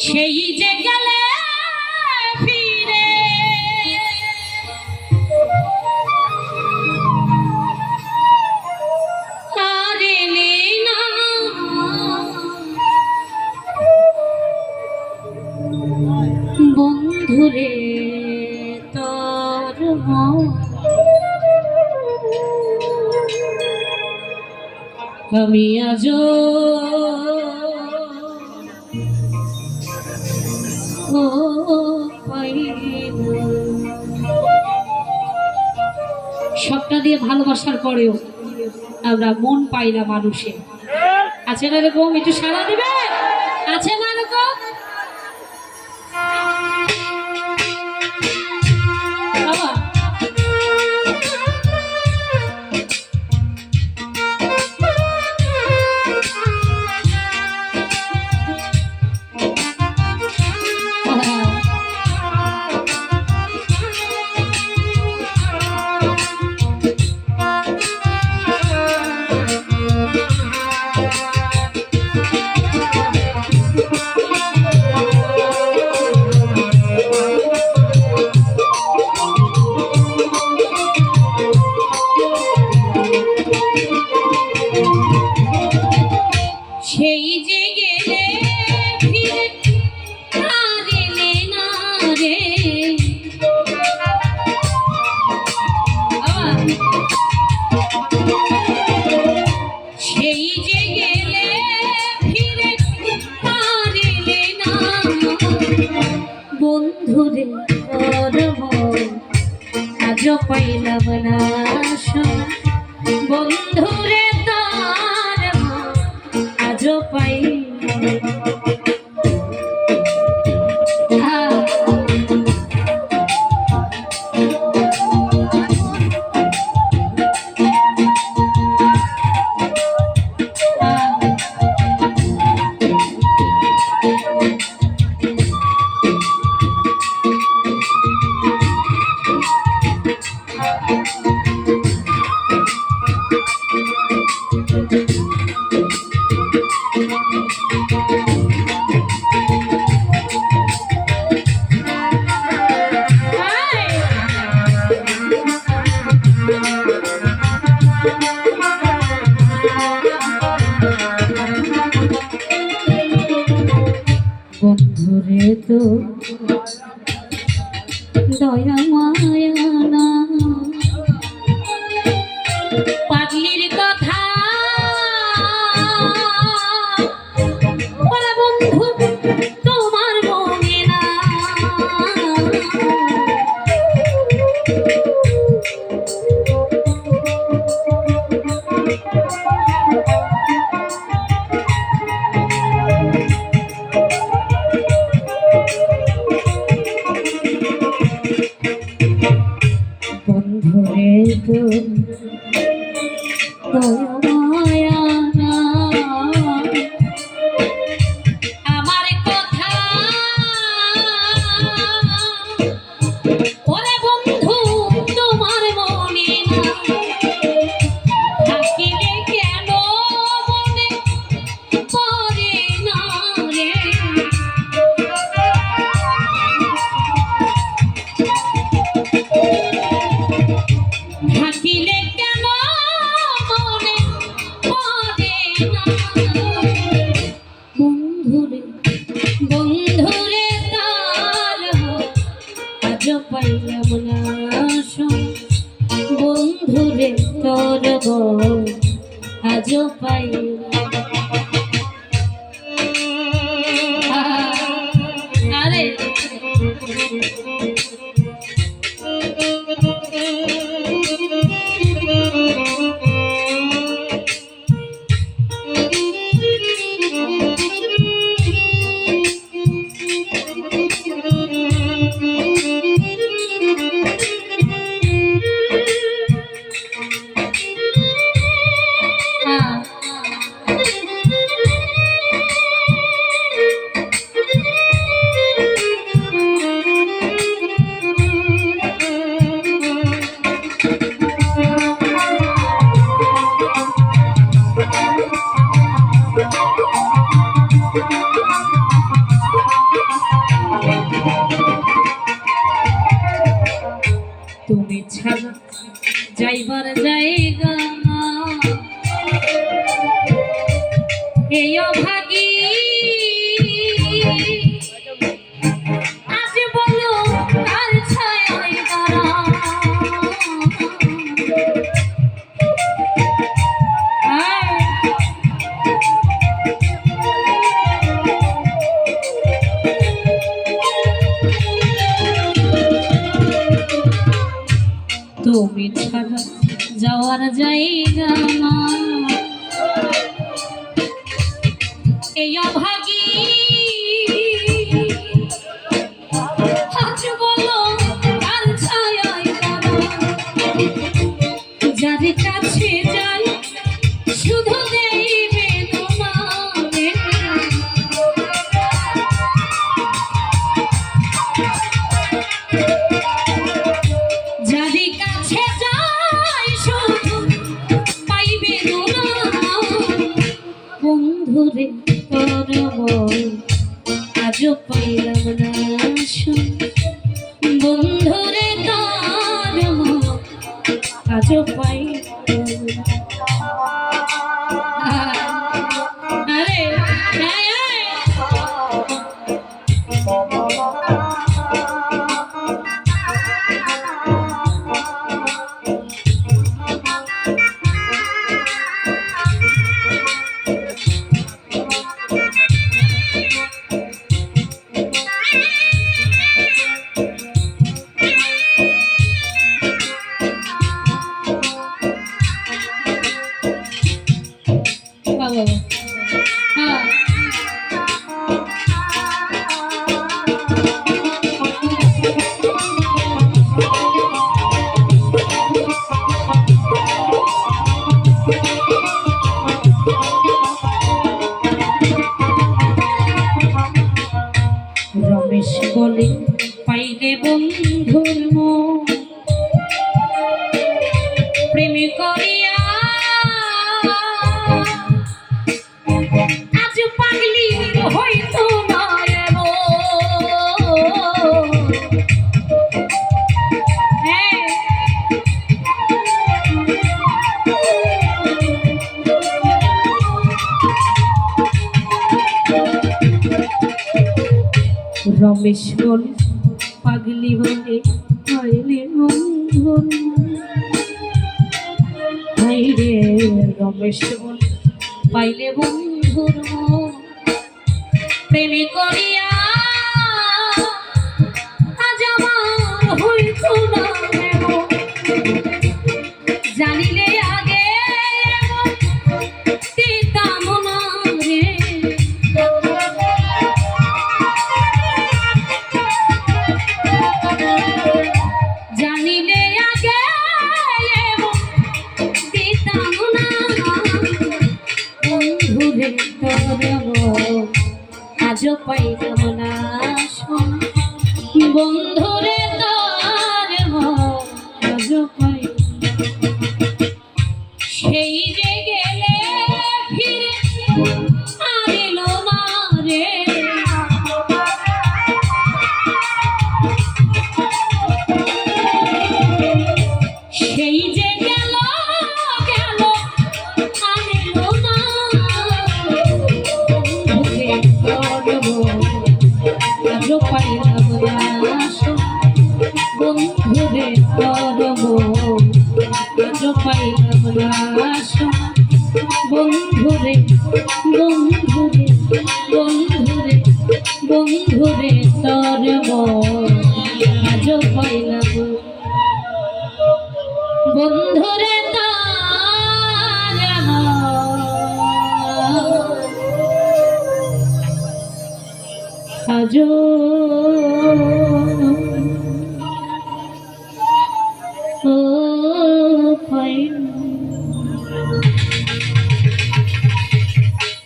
সেই যে গেলে ফিরে আর এলে না, বন্ধুরে তোর আমি আজও সবটা দিয়ে ভালোবাসার পরেও আমরা মন পাই না মানুষের। আছে না এরকম? একটু সাড়া দিবে? আছে না এরকম? বাবা সেই যে গেলে ফিরে আর এলে না রে, সেই যে গেলে ফিরে আর এলে না, বন্ধুরে তোর আজও পাইলাম না, বন্ধুরে তোর আজও পাইলাম না। বন্ধুরে তো দয়া মায়া না, পাগলির কথা বলা বন্ধু তোমার মনে না, বন্ধুরে তো দয়া মায়া না, আমার কথা ওরে বন্ধু তোমার মনে না, থাকিলে কেন মনে পড়ে না রে, থাকিলে কেন মনে পড়ে না, বন্ধুরে বন্ধুরে তার আজও পাইলাম না, বন্ধুরে তোর আজও পাইলাম। আরে অভাগী আজ বলো কার ছায়ায় তারা তুমি ছাড়া যাওয়ার জায়গা না এই অভাগী আজ বলো কার ছায়ায় তারা যার কাছে যাই শুধু দেইবে তোমারে যার কাছে যাই শুধু পাইবে না বন্ধুরে তোর আজও পাইলাম না বন্ধুরে তোর আজও পাইলাম আরে বাবা হ্যাঁ রমেশ বলে পাইলে বন্ধুর মন প্রেমে করিয়া আজ পাগলি হইতো না রমেশ বলে পাগলি বলে পাইলে বন্ধুর রে রমেশ বলে পাইলে বন্ধুর প্রেমে করিয়া আজ আমার হইত না জানিলে আগে দিতাম না রে জানিলে আগে দিতাম না বন্ধুরে তোর আজও পাইলাম না বন্ধুরে তোর আজও পাই সেই যে গেলে ফিরে আর এলো না রে সেই যে গেল গেল আর এলো না আজও পাইলাম না বন্ধুরে করব আজও পাইলাম না বন্ধুরে বন্ধুরে বন্ধুরে বন্ধুরে করব আজও পাইলাম বন্ধুরে আজও